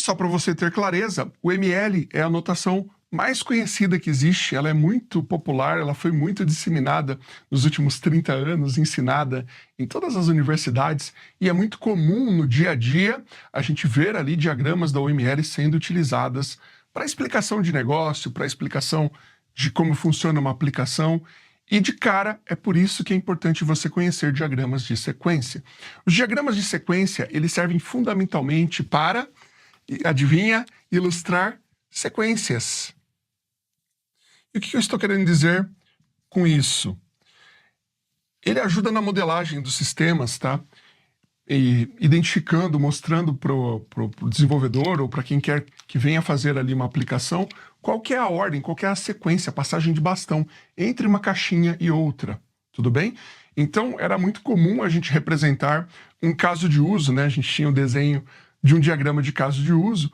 Só para você ter clareza, o ML é a notação mais conhecida que existe, ela é muito popular, ela foi muito disseminada nos últimos 30 anos, ensinada em todas as universidades, e é muito comum no dia a dia a gente ver ali diagramas da UML sendo utilizadas para explicação de negócio, para explicação de como funciona uma aplicação, e de cara é por isso que é importante você conhecer diagramas de sequência. Os diagramas de sequência, eles servem fundamentalmente para, adivinha, ilustrar sequências. E o que eu estou querendo dizer com isso? Ele ajuda na modelagem dos sistemas, tá? E identificando, mostrando para o desenvolvedor ou para quem quer que venha fazer ali uma aplicação, qual que é a ordem, qual que é a sequência, a passagem de bastão entre uma caixinha e outra, tudo bem? Então, era muito comum a gente representar um caso de uso, né? A gente tinha o desenho de um diagrama de caso de uso,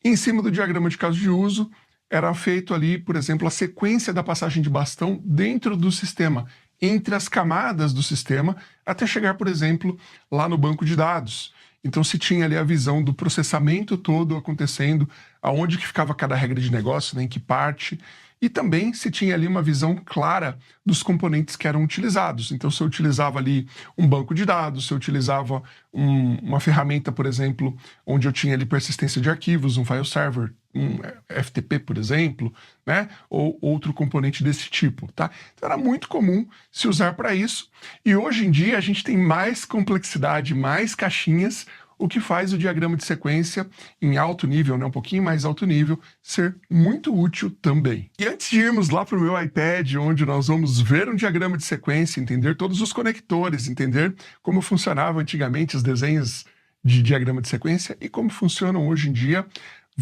e em cima do diagrama de caso de uso, era feito ali, por exemplo, a sequência da passagem de bastão dentro do sistema, entre as camadas do sistema, até chegar, por exemplo, lá no banco de dados. Então se tinha ali a visão do processamento todo acontecendo, aonde que ficava cada regra de negócio, né, em que parte, e também se tinha ali uma visão clara dos componentes que eram utilizados. Então se eu utilizava ali um banco de dados, se eu utilizava uma ferramenta, por exemplo, onde eu tinha ali persistência de arquivos, um file server, um FTP, por exemplo, né? Ou outro componente desse tipo, tá? Então era muito comum se usar para isso, e hoje em dia a gente tem mais complexidade, mais caixinhas, o que faz o diagrama de sequência em alto nível, né, um pouquinho mais alto nível, ser muito útil também. E antes de irmos lá para o meu iPad, onde nós vamos ver um diagrama de sequência, entender todos os conectores, entender como funcionavam antigamente os desenhos de diagrama de sequência e como funcionam hoje em dia,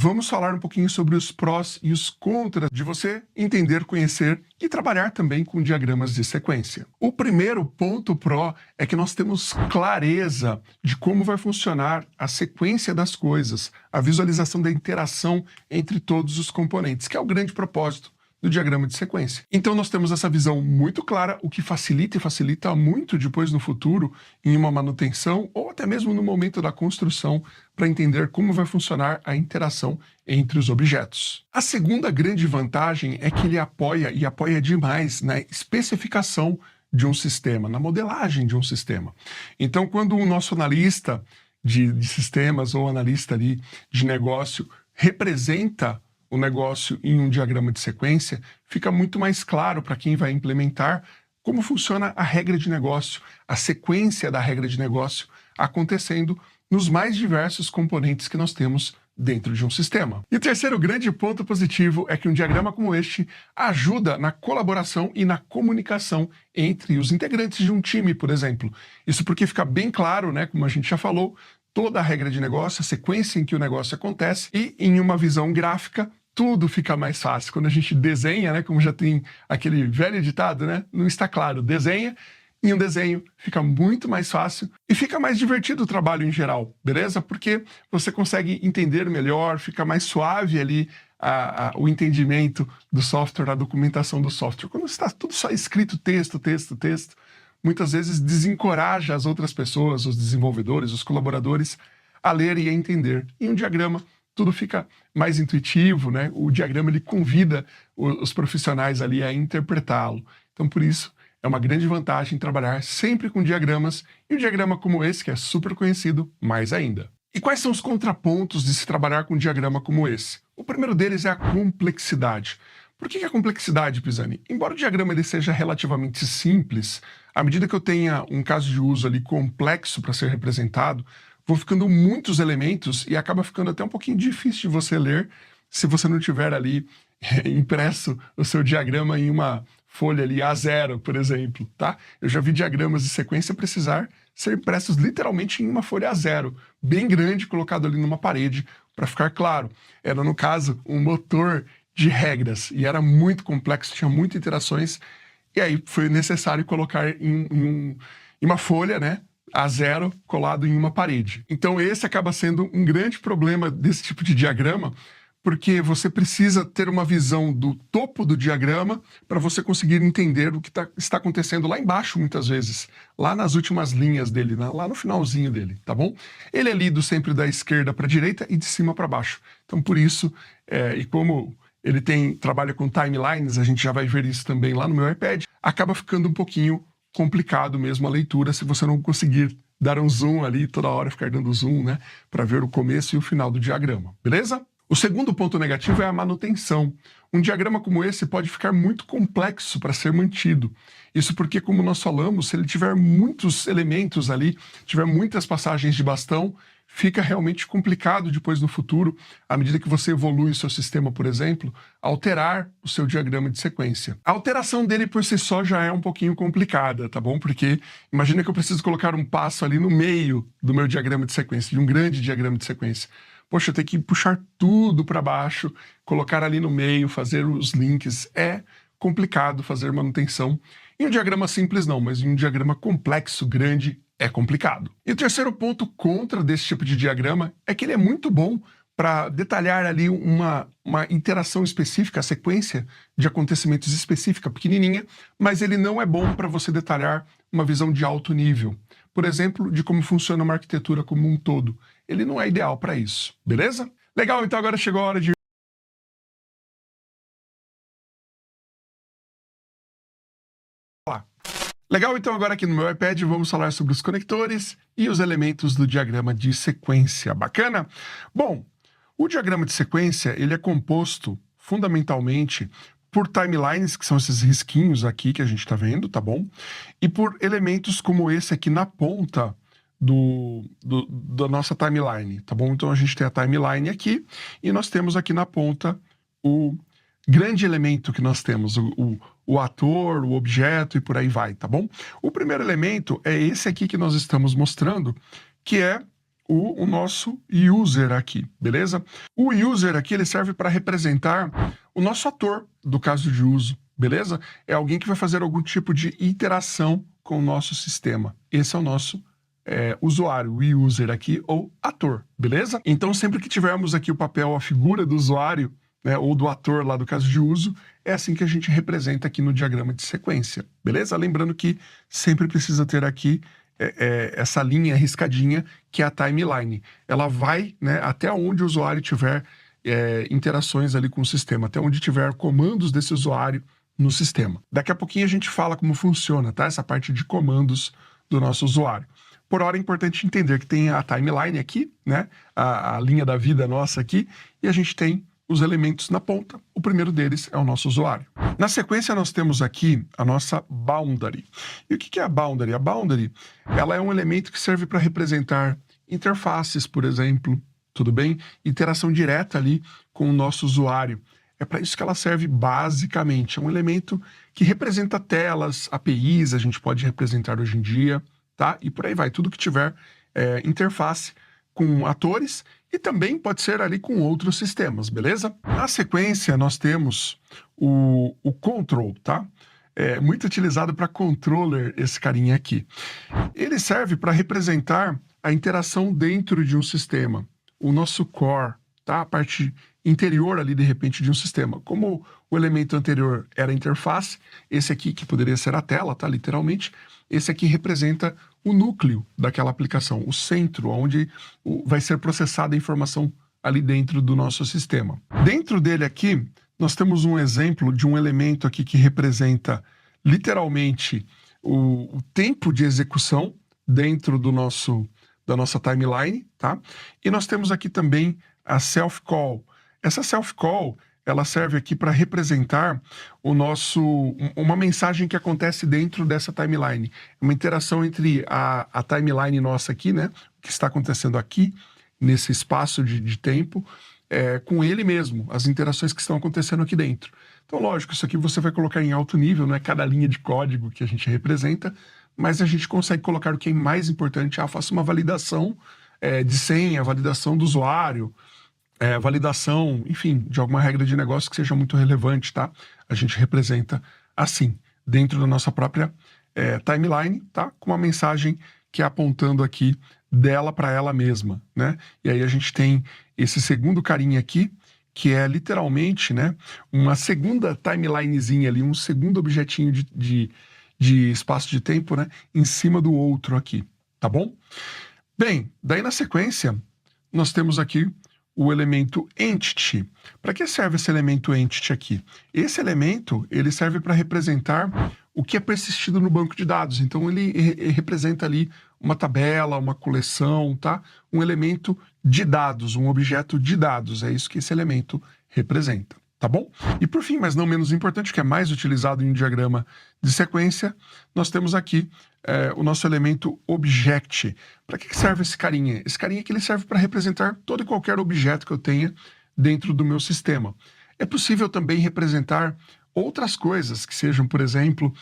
vamos falar um pouquinho sobre os prós e os contras de você entender, conhecer e trabalhar também com diagramas de sequência. O primeiro ponto pró é que nós temos clareza de como vai funcionar a sequência das coisas, a visualização da interação entre todos os componentes, que é o grande propósito do diagrama de sequência. Então nós temos essa visão muito clara, o que facilita e facilita muito depois no futuro em uma manutenção ou até mesmo no momento da construção para entender como vai funcionar a interação entre os objetos. A segunda grande vantagem é que ele apoia e apoia demais na especificação de um sistema, na modelagem de um sistema. Então quando o nosso analista de sistemas ou analista ali de negócio representa o negócio em um diagrama de sequência, fica muito mais claro para quem vai implementar como funciona a regra de negócio, a sequência da regra de negócio acontecendo nos mais diversos componentes que nós temos dentro de um sistema. E o terceiro grande ponto positivo é que um diagrama como este ajuda na colaboração e na comunicação entre os integrantes de um time, por exemplo. Isso porque fica bem claro, né, como a gente já falou, toda a regra de negócio, a sequência em que o negócio acontece, e em uma visão gráfica, tudo fica mais fácil. Quando a gente desenha, né, como já tem aquele velho ditado, né, não está claro, desenha, em um desenho fica muito mais fácil e fica mais divertido o trabalho em geral, beleza? Porque você consegue entender melhor, fica mais suave ali o entendimento do software, a documentação do software. Quando está tudo só escrito texto, muitas vezes desencoraja as outras pessoas, os desenvolvedores, os colaboradores, a ler e a entender. Em um diagrama, tudo fica mais intuitivo, né? O diagrama ele convida os profissionais ali a interpretá-lo. Então, por isso, é uma grande vantagem trabalhar sempre com diagramas, e um diagrama como esse, que é super conhecido, mais ainda. E quais são os contrapontos de se trabalhar com um diagrama como esse? O primeiro deles é a complexidade. Por que a complexidade, Pisani? Embora o diagrama ele seja relativamente simples, à medida que eu tenha um caso de uso ali complexo para ser representado, vão ficando muitos elementos e acaba ficando até um pouquinho difícil de você ler se você não tiver ali impresso o seu diagrama em uma folha ali A0, por exemplo, tá? Eu já vi diagramas de sequência precisar ser impressos literalmente em uma folha A0, bem grande, colocado ali numa parede, para ficar claro. Era, no caso, um motor de regras, e era muito complexo, tinha muitas interações, e aí foi necessário colocar em uma folha, né, A0, colado em uma parede. Então esse acaba sendo um grande problema desse tipo de diagrama, porque você precisa ter uma visão do topo do diagrama para você conseguir entender o que está acontecendo lá embaixo, muitas vezes, lá nas últimas linhas dele, lá no finalzinho dele, tá bom? Ele é lido sempre da esquerda para a direita e de cima para baixo. Então, por isso, e como ele trabalha com timelines, a gente já vai ver isso também lá no meu iPad, acaba ficando um pouquinho complicado mesmo a leitura se você não conseguir dar um zoom ali, toda hora ficar dando zoom, né, para ver o começo e o final do diagrama, beleza? O segundo ponto negativo é a manutenção. Um diagrama como esse pode ficar muito complexo para ser mantido. Isso porque, como nós falamos, se ele tiver muitos elementos ali, tiver muitas passagens de bastão, fica realmente complicado depois no futuro, à medida que você evolui o seu sistema, por exemplo, alterar o seu diagrama de sequência. A alteração dele por si só já é um pouquinho complicada, tá bom? Porque imagina que eu preciso colocar um passo ali no meio do meu diagrama de sequência, de um grande diagrama de sequência. Poxa, eu tenho que puxar tudo para baixo, colocar ali no meio, fazer os links. É complicado fazer manutenção. Em um diagrama simples não, mas em um diagrama complexo, grande, é complicado. E o terceiro ponto contra desse tipo de diagrama é que ele é muito bom para detalhar ali uma interação específica, a sequência de acontecimentos específica, pequenininha, mas ele não é bom para você detalhar uma visão de alto nível. Por exemplo, de como funciona uma arquitetura como um todo. Ele não é ideal para isso, beleza? Legal, então agora chegou a hora de... Legal, então agora aqui no meu iPad vamos falar sobre os conectores e os elementos do diagrama de sequência. Bacana? Bom, o diagrama de sequência ele é composto fundamentalmente por timelines, que são esses risquinhos aqui que a gente está vendo, tá bom? E por elementos como esse aqui na ponta da nossa timeline, tá bom? Então a gente tem a timeline aqui e nós temos aqui na ponta o grande elemento que nós temos, o ator, o objeto e por aí vai, tá bom? O primeiro elemento é esse aqui que nós estamos mostrando, que é o nosso user aqui, beleza? O user aqui ele serve para representar o nosso ator do caso de uso, beleza? É alguém que vai fazer algum tipo de interação com o nosso sistema. Esse é o nosso usuário, o user aqui, ou ator, beleza? Então sempre que tivermos aqui o papel, a figura do usuário, né, ou do ator lá do caso de uso, é assim que a gente representa aqui no diagrama de sequência, beleza? Lembrando que sempre precisa ter aqui essa linha riscadinha, que é a timeline. Ela vai, né, até onde o usuário tiver interações ali com o sistema, até onde tiver comandos desse usuário no sistema. Daqui a pouquinho a gente fala como funciona, tá? Essa parte de comandos do nosso usuário. Por hora é importante entender que tem a timeline aqui, né, a linha da vida nossa aqui, e a gente tem os elementos na ponta. O primeiro deles é o nosso usuário. Na sequência, nós temos aqui a nossa boundary. E o que é a boundary? A boundary, ela é um elemento que serve para representar interfaces, por exemplo, tudo bem? Interação direta ali com o nosso usuário. É para isso que ela serve basicamente. É um elemento que representa telas, APIs, a gente pode representar hoje em dia, tá? E por aí vai. Tudo que tiver interface com atores e também pode ser ali com outros sistemas, beleza? Na sequência, nós temos o control, tá? É muito utilizado para controller esse carinha aqui. Ele serve para representar a interação dentro de um sistema, o nosso core, tá? A parte interior ali, de repente, de um sistema. Como o elemento anterior era a interface, esse aqui, que poderia ser a tela, tá? Literalmente, esse aqui representa o núcleo daquela aplicação, o centro, onde vai ser processada a informação ali dentro do nosso sistema. Dentro dele aqui, nós temos um exemplo de um elemento aqui que representa literalmente o tempo de execução dentro da nossa timeline, tá? E nós temos aqui também a self-call. Essa self-call, ela serve aqui para representar uma mensagem que acontece dentro dessa timeline. Uma interação entre a timeline nossa aqui, né? O que está acontecendo aqui, nesse espaço de tempo, com ele mesmo, as interações que estão acontecendo aqui dentro. Então, lógico, isso aqui você vai colocar em alto nível, não é cada linha de código que a gente representa, mas a gente consegue colocar o que é mais importante. Faça uma validação de senha, validação do usuário, validação, enfim, de alguma regra de negócio que seja muito relevante, tá? A gente representa assim, dentro da nossa própria timeline, tá? Com uma mensagem que é apontando aqui dela para ela mesma, né? E aí a gente tem esse segundo carinha aqui, que é literalmente, né, uma segunda timelinezinha ali, um segundo objetinho de espaço de tempo, né, em cima do outro aqui, tá bom? Bem, daí na sequência, nós temos aqui o elemento entity. Para que serve esse elemento entity aqui? Esse elemento, ele serve para representar o que é persistido no banco de dados. Então, ele representa ali uma tabela, uma coleção, tá? Um elemento de dados, um objeto de dados. É isso que esse elemento representa, tá bom? E por fim, mas não menos importante, que é mais utilizado em um diagrama de sequência, nós temos aqui o nosso elemento object. Para que serve esse carinha? Esse carinha que ele serve para representar todo e qualquer objeto que eu tenha dentro do meu sistema. É possível também representar outras coisas, que sejam, por exemplo,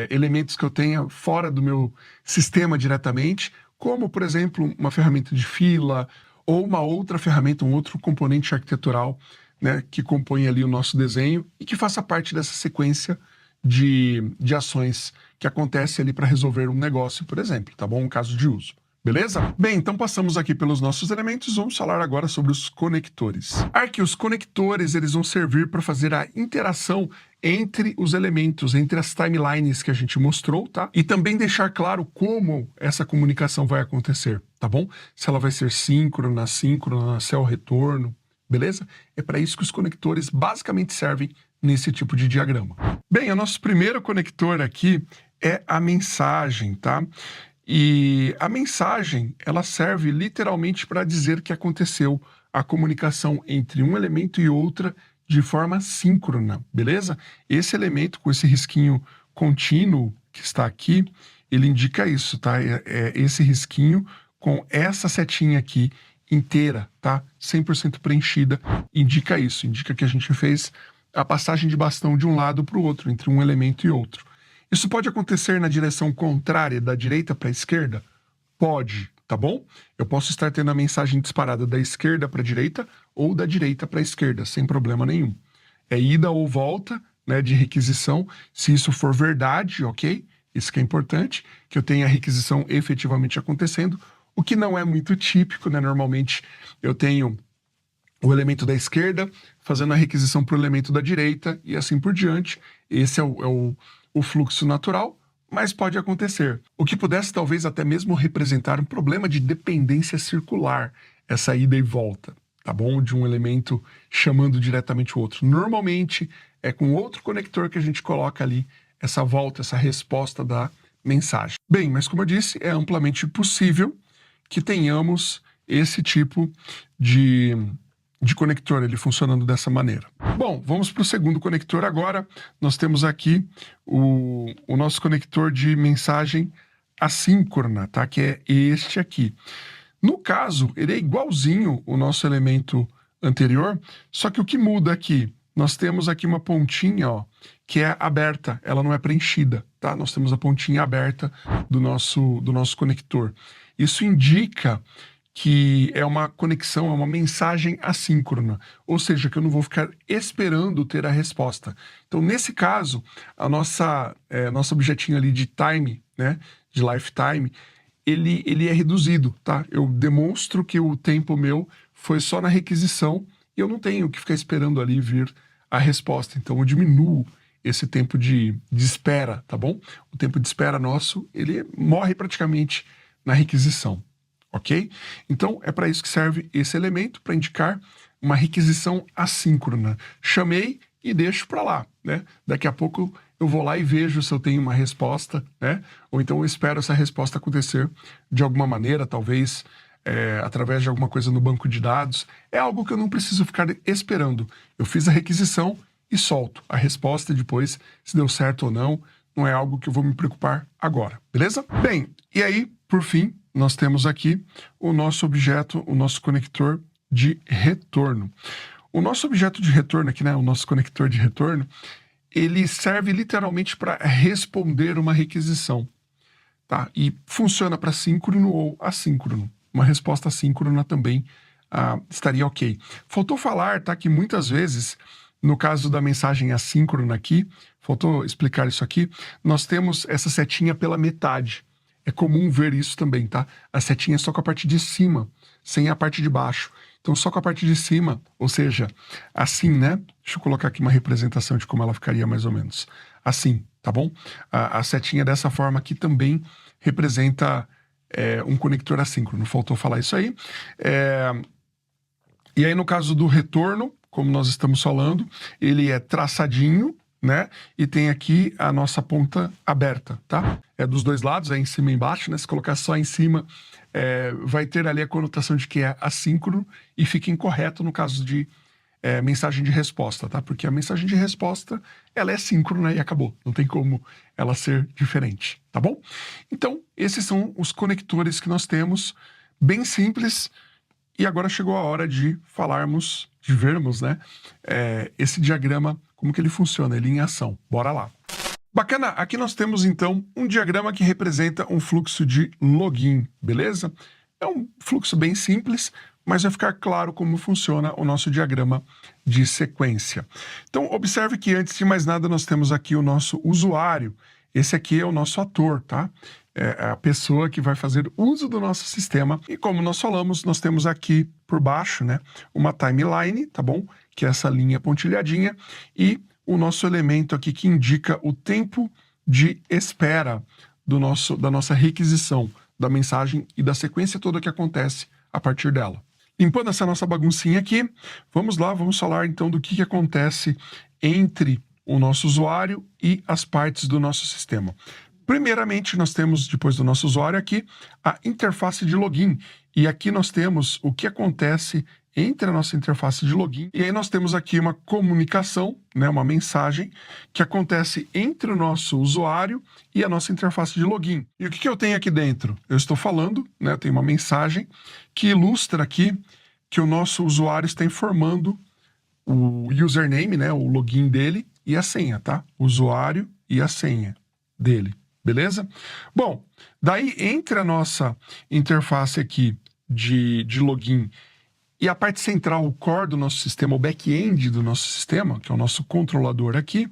elementos que eu tenha fora do meu sistema diretamente, como, por exemplo, uma ferramenta de fila ou uma outra ferramenta, um outro componente arquitetural, né, que compõe ali o nosso desenho e que faça parte dessa sequência de ações que acontece ali para resolver um negócio, por exemplo, tá bom? Um caso de uso. Beleza? Bem, então passamos aqui pelos nossos elementos, vamos falar agora sobre os conectores. Aqui, os conectores, eles vão servir para fazer a interação entre os elementos, entre as timelines que a gente mostrou, tá? E também deixar claro como essa comunicação vai acontecer, tá bom? Se ela vai ser síncrona, assíncrona, se é o retorno, beleza? É para isso que os conectores basicamente servem nesse tipo de diagrama. Bem, o nosso primeiro conector aqui é a mensagem, tá? E a mensagem, ela serve literalmente para dizer que aconteceu a comunicação entre um elemento e outra de forma síncrona, beleza? Esse elemento com esse risquinho contínuo que está aqui, ele indica isso, tá? É esse risquinho com essa setinha aqui inteira, tá? 100% preenchida, indica isso, indica que a gente fez a passagem de bastão de um lado para o outro, entre um elemento e outro. Isso pode acontecer na direção contrária, da direita para a esquerda? Pode, tá bom? Eu posso estar tendo a mensagem disparada da esquerda para a direita ou da direita para a esquerda, sem problema nenhum. É ida ou volta, né, de requisição, se isso for verdade, ok? Isso que é importante, que eu tenha a requisição efetivamente acontecendo, o que não é muito típico, né? Normalmente eu tenho o elemento da esquerda fazendo a requisição para o elemento da direita e assim por diante. Esse é o fluxo natural, mas pode acontecer. O que pudesse talvez até mesmo representar um problema de dependência circular, essa ida e volta, tá bom? De um elemento chamando diretamente o outro. Normalmente é com outro conector que a gente coloca ali essa volta, essa resposta da mensagem. Bem, mas como eu disse, é amplamente possível que tenhamos esse tipo de conector, ele funcionando dessa maneira. Bom, vamos para o segundo conector agora. Nós temos aqui o nosso conector de mensagem assíncrona, tá? Que é este aqui. No caso, ele é igualzinho o nosso elemento anterior, só que o que muda aqui? Nós temos aqui uma pontinha, ó, que é aberta, ela não é preenchida, tá? Nós temos a pontinha aberta do nosso conector. Isso indica que é uma conexão, é uma mensagem assíncrona, ou seja, que eu não vou ficar esperando ter a resposta. Então, nesse caso, nosso objetinho ali de time, né, de lifetime, ele é reduzido, tá? Eu demonstro que o tempo meu foi só na requisição e eu não tenho que ficar esperando ali vir a resposta. Então, eu diminuo esse tempo de espera, tá bom? O tempo de espera nosso, ele morre praticamente na requisição. Ok? Então, é para isso que serve esse elemento, para indicar uma requisição assíncrona. Chamei e deixo para lá, né? Daqui a pouco eu vou lá e vejo se eu tenho uma resposta, né? Ou então eu espero essa resposta acontecer de alguma maneira, talvez através de alguma coisa no banco de dados. É algo que eu não preciso ficar esperando. Eu fiz a requisição e solto a resposta depois, se deu certo ou não. Não é algo que eu vou me preocupar agora, beleza? Bem, e aí, por fim, nós temos aqui o nosso objeto, o nosso conector de retorno. O nosso objeto de retorno aqui, né, o nosso conector de retorno, ele serve literalmente para responder uma requisição, tá? E funciona para síncrono ou assíncrono. Uma resposta assíncrona também estaria ok. Faltou falar, tá, que muitas vezes, no caso da mensagem assíncrona aqui, faltou explicar isso aqui, nós temos essa setinha pela metade. É comum ver isso também, tá? A setinha é só com a parte de cima, sem a parte de baixo. Então, só com a parte de cima, ou seja, assim, né? Deixa eu colocar aqui uma representação de como ela ficaria mais ou menos. Assim, tá bom? A setinha dessa forma aqui também representa um conector assíncrono. Faltou falar isso aí. E aí, no caso do retorno, como nós estamos falando, ele é traçadinho, né? E tem aqui a nossa ponta aberta, tá? É dos dois lados, é em cima e embaixo, né? Se colocar só em cima, vai ter ali a conotação de que é assíncrono e fica incorreto no caso de mensagem de resposta, tá? Porque a mensagem de resposta, ela é síncrona e acabou. Não tem como ela ser diferente, tá bom? Então, esses são os conectores que nós temos, bem simples. E agora chegou a hora de falarmos, de vermos, né, esse diagrama, como que ele funciona, ele em ação. Bora lá. Bacana, aqui nós temos então um diagrama que representa um fluxo de login, beleza? É um fluxo bem simples, mas vai ficar claro como funciona o nosso diagrama de sequência. Então, observe que antes de mais nada nós temos aqui o nosso usuário. Esse aqui é o nosso ator, tá? É a pessoa que vai fazer uso do nosso sistema. E como nós falamos, nós temos aqui por baixo, né, uma timeline, tá bom? Que é essa linha pontilhadinha, e o nosso elemento aqui que indica o tempo de espera da nossa requisição da mensagem e da sequência toda que acontece a partir dela. Limpando essa nossa baguncinha aqui, vamos lá, vamos falar então do que acontece entre o nosso usuário e as partes do nosso sistema. Primeiramente, nós temos, depois do nosso usuário aqui, a interface de login. E aqui nós temos o que acontece entre a nossa interface de login. E aí nós temos aqui uma comunicação, né, uma mensagem, que acontece entre o nosso usuário e a nossa interface de login. E o que eu tenho aqui dentro? Eu estou falando, né, eu tenho uma mensagem que ilustra aqui que o nosso usuário está informando o username, né, o login dele e a senha, tá? O usuário e a senha dele. Beleza? Bom, daí entre a nossa interface aqui de login e a parte central, o core do nosso sistema, o back-end do nosso sistema, que é o nosso controlador aqui,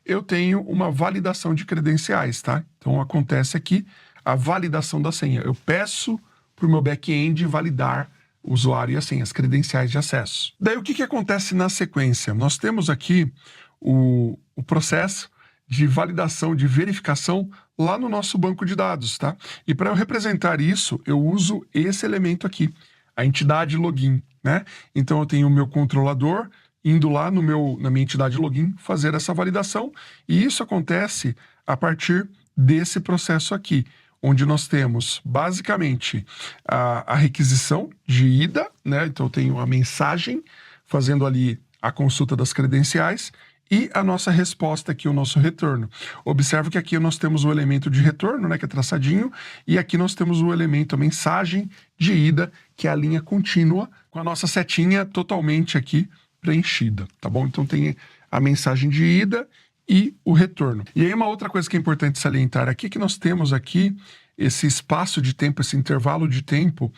eu tenho uma validação de credenciais, tá? Então acontece aqui a validação da senha. Eu peço para o meu back-end validar o usuário e a senha, as credenciais de acesso. Daí o que acontece na sequência? Nós temos aqui o processo de validação, de verificação lá no nosso banco de dados, tá? E para eu representar isso, eu uso esse elemento aqui, a entidade login, né? Então eu tenho o meu controlador indo lá na minha entidade login fazer essa validação, e isso acontece a partir desse processo aqui, onde nós temos basicamente a requisição de ida, né? Então eu tenho a mensagem fazendo ali a consulta das credenciais, e a nossa resposta aqui, o nosso retorno. Observe que aqui nós temos o elemento de retorno, né, que é traçadinho, e aqui nós temos o elemento, a mensagem de ida, que é a linha contínua, com a nossa setinha totalmente aqui preenchida, tá bom? Então tem a mensagem de ida e o retorno. E aí uma outra coisa que é importante salientar aqui, é que nós temos aqui esse espaço de tempo, esse intervalo de tempo,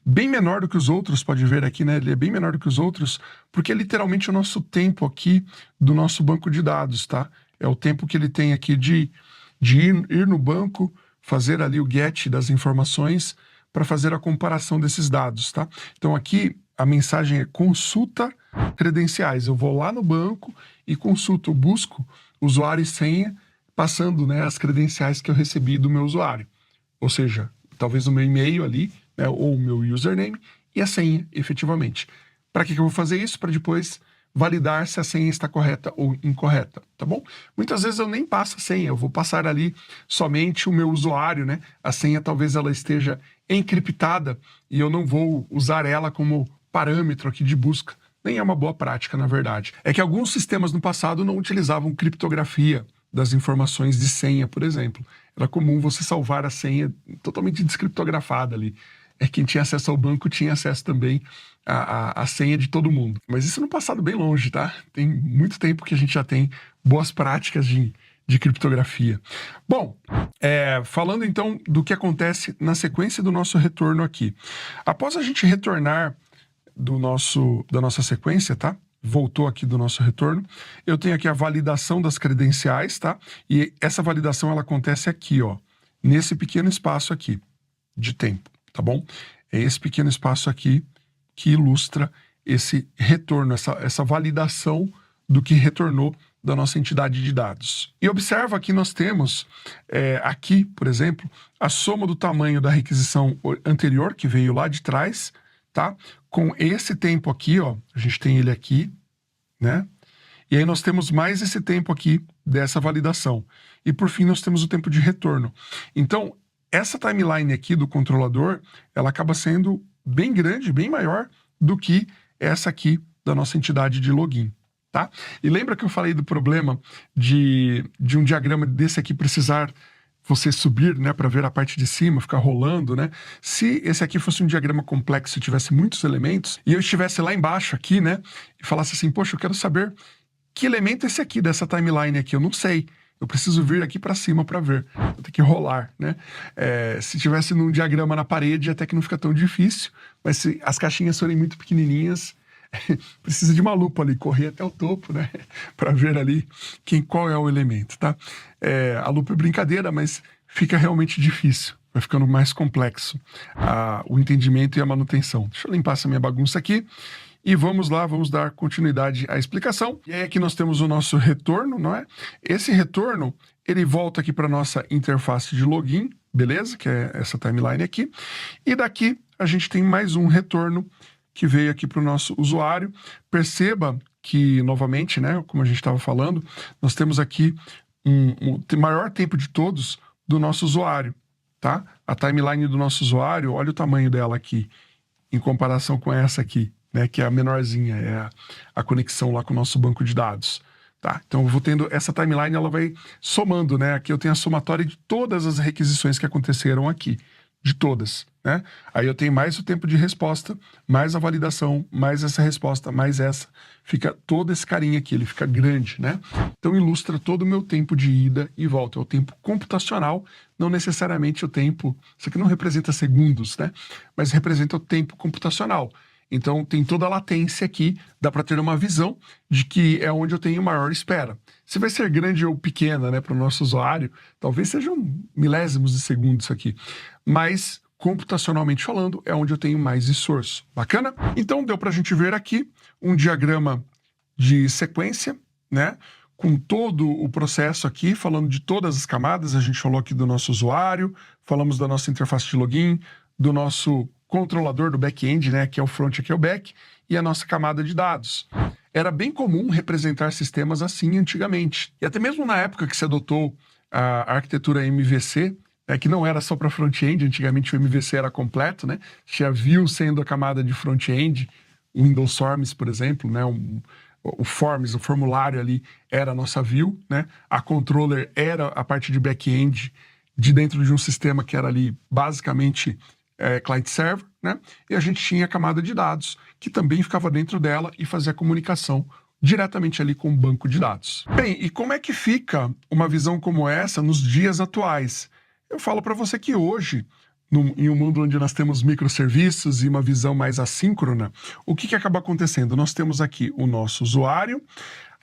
bem menor do que os outros, pode ver aqui, né? Ele é bem menor do que os outros, porque é literalmente o nosso tempo aqui do nosso banco de dados, tá? É o tempo que ele tem aqui de ir no banco, fazer ali o get das informações para fazer a comparação desses dados, tá? Então aqui a mensagem é consulta credenciais. Eu vou lá no banco e consulto, busco usuário e senha, passando, né, as credenciais que eu recebi do meu usuário. Ou seja, talvez o meu e-mail ali, né, ou o meu username e a senha, efetivamente. Para que eu vou fazer isso? Para depois validar se a senha está correta ou incorreta, tá bom? Muitas vezes eu nem passo a senha, eu vou passar ali somente o meu usuário, né? A senha talvez ela esteja encriptada e eu não vou usar ela como parâmetro aqui de busca. Nem é uma boa prática, na verdade. É que alguns sistemas no passado não utilizavam criptografia das informações de senha, por exemplo. Era comum você salvar a senha totalmente descriptografada ali. Quem tinha acesso ao banco tinha acesso também à senha de todo mundo. Mas isso no passado bem longe, tá? Tem muito tempo que a gente já tem boas práticas de criptografia. Bom, falando então do que acontece na sequência do nosso retorno aqui. Após a gente retornar da nossa sequência, tá? Voltou aqui do nosso retorno, eu tenho aqui a validação das credenciais, tá? E essa validação ela acontece aqui, ó, nesse pequeno espaço aqui de tempo, tá bom? É esse pequeno espaço aqui que ilustra esse retorno, essa validação do que retornou da nossa entidade de dados. E observa que nós temos aqui, por exemplo, a soma do tamanho da requisição anterior, que veio lá de trás, tá? Com esse tempo aqui, ó, a gente tem ele aqui, né? E aí nós temos mais esse tempo aqui dessa validação. E por fim nós temos o tempo de retorno. Então, essa timeline aqui do controlador, ela acaba sendo bem grande, bem maior do que essa aqui da nossa entidade de login. Tá? E lembra que eu falei do problema de um diagrama desse aqui precisar você subir, né, para ver a parte de cima, ficar rolando, né? Se esse aqui fosse um diagrama complexo e tivesse muitos elementos, e eu estivesse lá embaixo aqui, né, e falasse assim, poxa, eu quero saber que elemento é esse aqui dessa timeline aqui, eu não sei. Eu preciso vir aqui para cima para ver. Vou ter que rolar, né? Se tivesse num diagrama na parede, até que não fica tão difícil, mas se as caixinhas forem muito pequenininhas, precisa de uma lupa ali, correr até o topo, né? Para ver ali qual é o elemento, tá? A lupa é brincadeira, mas fica realmente difícil. Vai ficando mais complexo o entendimento e a manutenção. Deixa eu limpar essa minha bagunça aqui. E vamos lá, vamos dar continuidade à explicação. E aí aqui nós temos o nosso retorno, não é? Esse retorno, ele volta aqui para nossa interface de login, beleza? Que é essa timeline aqui. E daqui a gente tem mais um retorno que veio aqui para o nosso usuário. Perceba que, novamente, né, como a gente estava falando, nós temos aqui o maior tempo de todos do nosso usuário, tá? A timeline do nosso usuário, olha o tamanho dela aqui, em comparação com essa aqui, né, que é a menorzinha, é a conexão lá com o nosso banco de dados. Tá? Então eu vou tendo essa timeline, ela vai somando, né? Aqui eu tenho a somatória de todas as requisições que aconteceram aqui, de todas, né? Aí eu tenho mais o tempo de resposta, mais a validação, mais essa resposta, mais essa. Fica todo esse carinha aqui, ele fica grande, né? Então ilustra todo o meu tempo de ida e volta. É o tempo computacional, não necessariamente o tempo... Isso aqui não representa segundos, né? Mas representa o tempo computacional. Então tem toda a latência aqui, dá para ter uma visão de que é onde eu tenho maior espera. Se vai ser grande ou pequena, né, para o nosso usuário, talvez sejam milésimos de segundos isso aqui. Mas, computacionalmente falando, é onde eu tenho mais esforço. Bacana? Então deu para a gente ver aqui um diagrama de sequência, né? Com todo o processo aqui, falando de todas as camadas. A gente falou aqui do nosso usuário, falamos da nossa interface de login, do nosso controlador do back-end, né, que é o front, aqui é o back, e a nossa camada de dados. Era bem comum representar sistemas assim antigamente. E até mesmo na época que se adotou a arquitetura MVC, né, que não era só para front-end, antigamente o MVC era completo, né? Tinha view sendo a camada de front-end, o Windows Forms, por exemplo, né, o Forms, o formulário ali era a nossa view, né? A controller era a parte de back-end de dentro de um sistema que era ali basicamente client-server, né? E a gente tinha a camada de dados, que também ficava dentro dela e fazia comunicação diretamente ali com o banco de dados. Bem, e como é que fica uma visão como essa nos dias atuais? Eu falo para você que hoje, em um mundo onde nós temos microserviços e uma visão mais assíncrona, o que acaba acontecendo? Nós temos aqui o nosso usuário,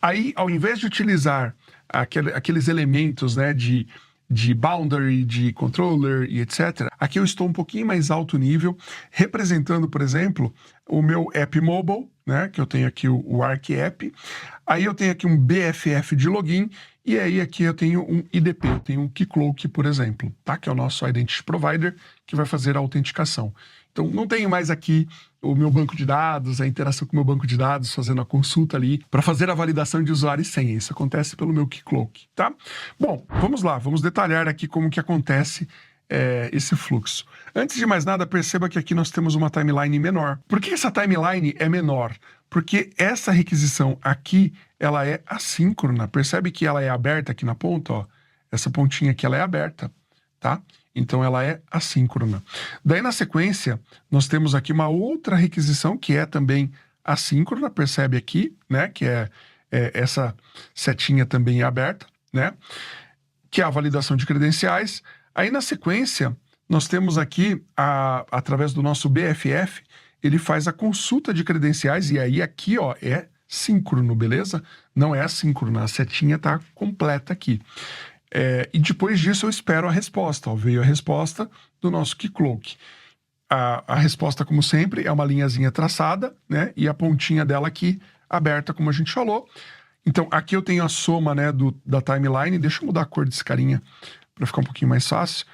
aí ao invés de utilizar aqueles elementos, né, de boundary, de controller e etc. Aqui eu estou um pouquinho mais alto nível, representando, por exemplo, o meu app mobile, né, que eu tenho aqui o Arc App. Aí eu tenho aqui um BFF de login, e aí aqui eu tenho um IDP, eu tenho um Keycloak, por exemplo, tá? Que é o nosso Identity Provider, que vai fazer a autenticação. Então não tenho mais aqui o meu banco de dados, a interação com o meu banco de dados, fazendo a consulta ali para fazer a validação de usuário e senha. Isso acontece pelo meu Keycloak, tá? Bom, vamos lá, vamos detalhar aqui como que acontece esse fluxo. Antes de mais nada, perceba que aqui nós temos uma timeline menor. Por que essa timeline é menor? Porque essa requisição aqui, ela é assíncrona. Percebe que ela é aberta aqui na ponta, ó? Essa pontinha aqui, ela é aberta, tá? Então ela é assíncrona. Daí na sequência, nós temos aqui uma outra requisição que é também assíncrona, percebe aqui, né? Que é essa setinha também é aberta, né? Que é a validação de credenciais. Aí na sequência, nós temos aqui, através do nosso BFF, ele faz a consulta de credenciais, e aí aqui, ó, é síncrono, beleza? Não é assíncrono, a setinha tá completa aqui. E depois disso eu espero a resposta, ó, veio a resposta do nosso Keycloak. a resposta, como sempre, é uma linhazinha traçada, né? E a pontinha dela aqui aberta, como a gente falou. Então, aqui eu tenho a soma, né, da timeline. Deixa eu mudar a cor desse carinha para ficar um pouquinho mais fácil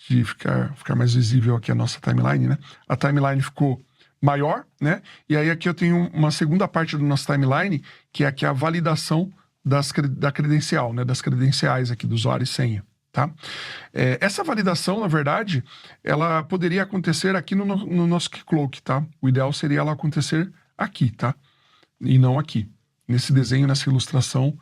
de ficar mais visível aqui a nossa timeline, né? A timeline ficou maior, né? E aí aqui eu tenho uma segunda parte do nosso timeline, que é aqui a validação da credencial, né? Das credenciais aqui do usuário e senha, tá? Essa validação, na verdade, ela poderia acontecer aqui no nosso Keycloak, tá? O ideal seria ela acontecer aqui, tá? E não aqui. Nesse desenho, nessa ilustração,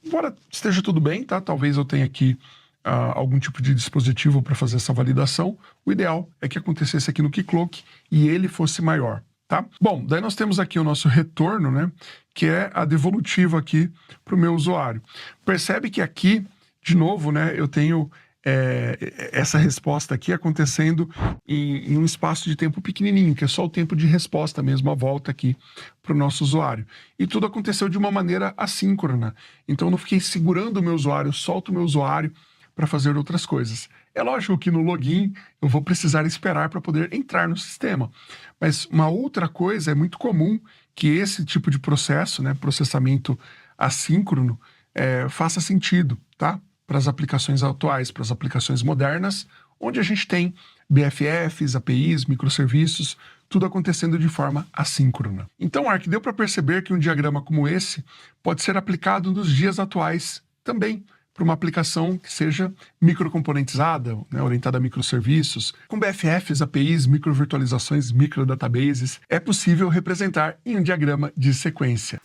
embora esteja tudo bem, tá? Talvez eu tenha aqui algum tipo de dispositivo para fazer essa validação. O ideal é que acontecesse aqui no Keycloak e ele fosse maior, tá? Bom, daí nós temos aqui o nosso retorno, né? Que é a devolutiva aqui para o meu usuário. Percebe que aqui, de novo, né? Eu tenho essa resposta aqui acontecendo em um espaço de tempo pequenininho, que é só o tempo de resposta mesmo, a volta aqui para o nosso usuário. E tudo aconteceu de uma maneira assíncrona. Então eu não fiquei segurando o meu usuário, solto o meu usuário para fazer outras coisas. É lógico que no login eu vou precisar esperar para poder entrar no sistema. Mas uma outra coisa, é muito comum que esse tipo de processo, né, processamento assíncrono, faça sentido, tá? Para as aplicações atuais, para as aplicações modernas, onde a gente tem BFFs, APIs, microserviços, tudo acontecendo de forma assíncrona. Então, Ark, deu para perceber que um diagrama como esse pode ser aplicado nos dias atuais também, para uma aplicação que seja microcomponentizada, né, orientada a microserviços. Com BFFs, APIs, microvirtualizações, microdatabases, é possível representar em um diagrama de sequência.